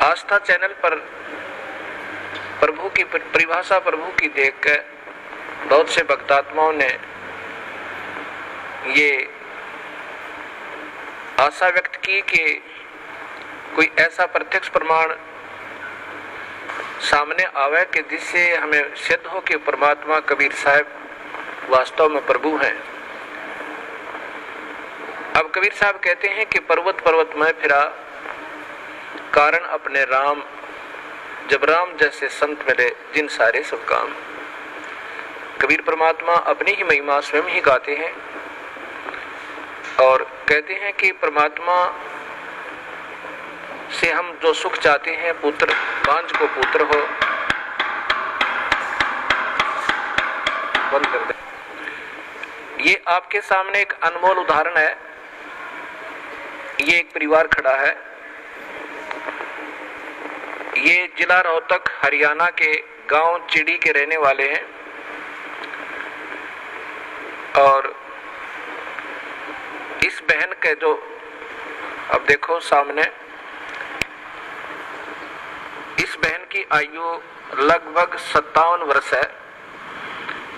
आस्था channel पर प्रभु की परिभाषा प्रभु की देखकर बहुत से भक्तात्माओं ने ये आशा व्यक्त की कि कोई ऐसा प्रत्यक्ष प्रमाण सामने आवे कि जिससे हमें सिद्ध हो कि परमात्मा कबीर साहब वास्तव में प्रभु हैं। अब कबीर साहब कहते हैं कि पर्वत पर्वत में फिरा कारण अपने राम, जब राम जैसे संत मिले जिन सारे सब काम। कबीर परमात्मा अपनी ही महिमा स्वयं ही गाते हैं और कहते हैं कि परमात्मा से हम जो सुख चाहते हैं, पुत्र बांझ को पुत्र हो, बंद कर दे। ये आपके सामने एक अनमोल उदाहरण है। ये एक परिवार खड़ा है। ये जिला रोहतक हरियाणा के गांव चिड़ी के रहने वाले हैं और इस बहन के जो अब देखो सामने, इस बहन की आयु लगभग 57 वर्ष है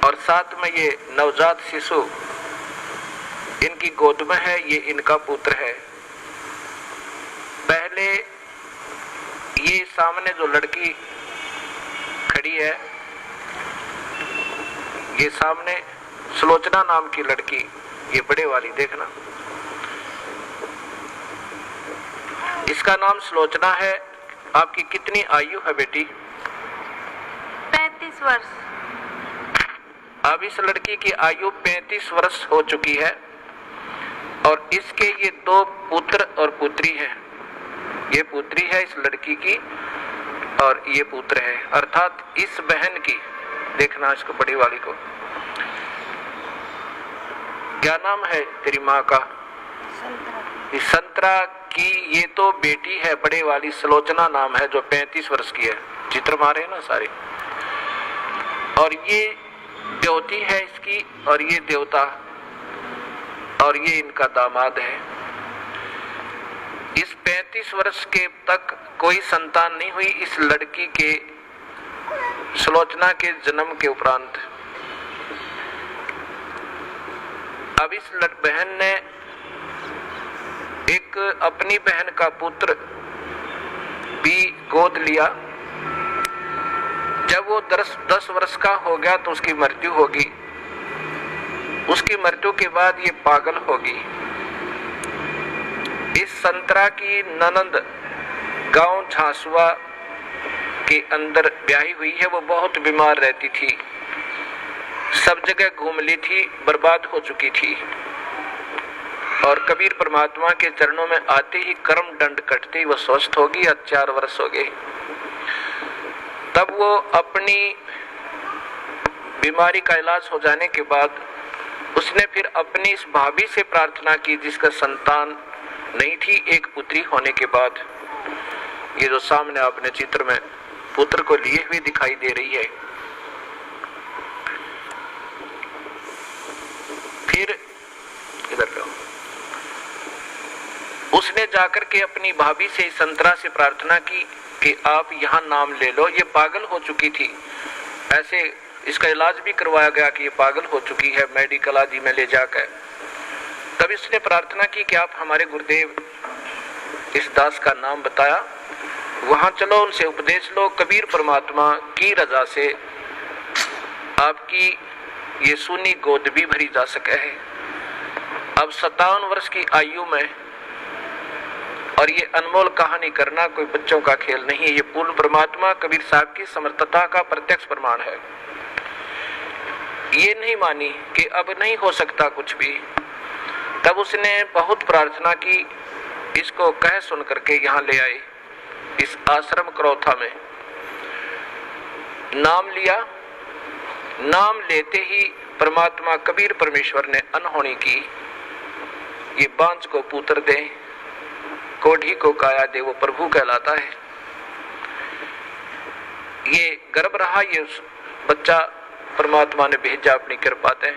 और साथ में ये नवजात शिशु इनकी गोद में है। ये इनका पुत्र है। पहले ये सामने जो लड़की खड़ी है, ये सामने सुलोचना नाम की लड़की, ये बड़े वाली देखना, इसका नाम सुलोचना है। आपकी कितनी आयु है बेटी? 35 वर्ष। अब इस लड़की की आयु 35 वर्ष हो चुकी है और इसके ये 2 पुत्र और पुत्री हैं। ये पुत्री है इस लड़की की और ये पुत्र है, अर्थात इस बहन की, देखना इसको बड़ी वाली को, क्या नाम है तेरी माँ का? संतरा। संतरा की ये तो बेटी है, बड़े वाली सुलोचना नाम है, जो 35 वर्ष की है। चित्र मारे है ना सारे। और ये देवती है इसकी और ये देवता और ये इनका दामाद है। इस 35 वर्ष के तक कोई संतान नहीं हुई इस लड़की के, सुलोचना के जन्म के उपरांत। अब इस बहन ने एक अपनी बहन का पुत्र भी गोद लिया। जब वो 10 वर्ष का हो गया तो उसकी मृत्यु होगी। उसकी मृत्यु के बाद ये पागल होगी। इस संतरा की ननंद गांव झांसुआ के अंदर ब्याही हुई है। वो बहुत बीमार रहती थी, सब जगह घूम ली थी, बर्बाद हो चुकी थी और कबीर परमात्मा के चरणों में आते ही कर्म दंड कटते ही वो स्वस्थ होगी। 4 वर्ष हो गए। तब वो अपनी बीमारी का इलाज हो जाने के बाद उसने फिर अपनी इस भाभी से प्रार्थना की जिसका संतान नहीं थी। एक पुत्री होने के बाद, ये जो सामने आपने चित्र में पुत्र को लिए हुए दिखाई दे रही है, फिर इधर लो, उसने जाकर के अपनी भाभी से संतरा से प्रार्थना की कि आप यहाँ नाम ले लो। ये पागल हो चुकी थी, ऐसे इसका इलाज भी करवाया गया कि ये पागल हो चुकी है, मेडिकल आदि में ले जाकर। तब इसने प्रार्थना की कि आप हमारे गुरुदेव इस दास का नाम बताया, वहां चलो, उनसे उपदेश लो। कबीर परमात्मा की रजा से आपकी ये सुनी गोद भी भरी जा सके है। अब 57 वर्ष की आयु में, और ये अनमोल कहानी करना कोई बच्चों का खेल नहीं है। ये पूर्ण परमात्मा कबीर साहब की समर्थता का प्रत्यक्ष प्रमाण है। ये नहीं मानी कि अब नहीं हो सकता कुछ भी। तब उसने बहुत प्रार्थना की, इसको कह सुन करके यहाँ ले आए इस आश्रम करौथा में। नाम लिया। नाम लेते ही परमात्मा कबीर परमेश्वर ने अनहोनी की। ये बांझ को पुत्र दे, कोढ़ी को काया दे, वो प्रभु कहलाता है। ये गर्भ रहा, ये बच्चा परमात्मा ने भेजा अपनी कृपा से।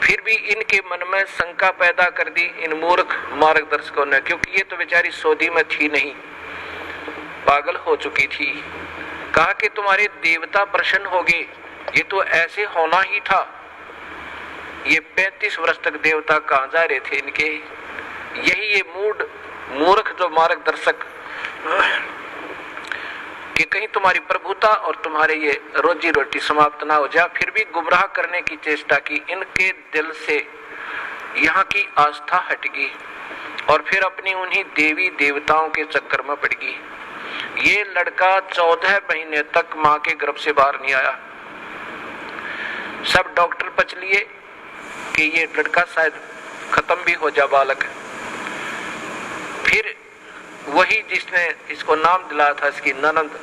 फिर भी इनके मन में शंका पैदा कर दी इन मूर्ख मार्गदर्शकों ने, क्योंकि ये तो बेचारी सौदी में थी नहीं। पागल हो चुकी थी। कहा कि तुम्हारे देवता प्रसन्न हो गए, ये तो ऐसे होना ही था। ये 35 वर्ष तक देवता कहाँ जा रहे थे इनके। यही ये मूर्ख जो मार्गदर्शक कि कहीं तुम्हारी प्रभुता और तुम्हारे ये रोजी रोटी समाप्त ना हो जाए, फिर भी गुमराह करने की चेष्टा की। इनके दिल से यहाँ की आस्था हट गई और फिर अपनी उन्हीं देवी देवताओं के चक्कर में पड़ गई। ये लड़का 14 महीने तक माँ के गर्भ से बाहर नहीं आया। सब डॉक्टर पच लिए कि ये लड़का शायद खत्म भी हो जा बालक। फिर वही जिसने इसको नाम दिलाया था, इसकी ननद,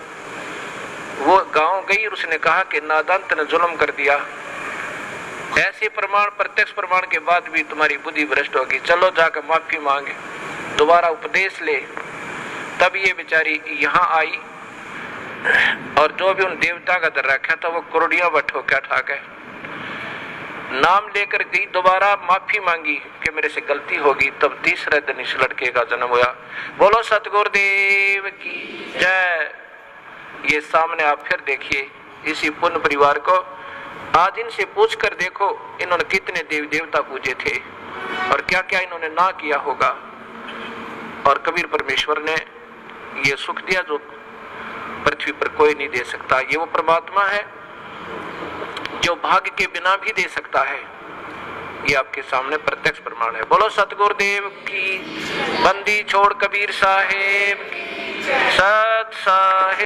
वो गांव गई और उसने कहा कि नादान तूने जुल्म कर दिया। ऐसे प्रमाण, प्रत्यक्ष प्रमाण के बाद भी तुम्हारी बुद्धि भ्रष्ट होगी, चलो जाकर माफी मांगे, दोबारा उपदेश ले। तब ये बेचारी यहाँ आई और जो भी उन देवता का दर रखा था वो करोड़ियां बट होकर उठा गए, नाम लेकर गई, दोबारा माफी मांगी कि मेरे से गलती होगी। तब तीसरे दिन इस लड़के का जन्म हुआ। बोलो सतगुरुदेव की जय। ये सामने आप फिर देखिए इसी पुण्य परिवार को। आज इनसे पूछ कर देखो इन्होंने कितने देवी देवता पूजे थे और क्या क्या इन्होंने ना किया होगा। और कबीर परमेश्वर ने ये सुख दिया जो पृथ्वी पर कोई नहीं दे सकता। ये वो परमात्मा है जो भाग्य के बिना भी दे सकता है। ये आपके सामने प्रत्यक्ष प्रमाण है। बोलो सतगुरुदेव की। बंदी छोड़ कबीर साहेब की। सत साहेब।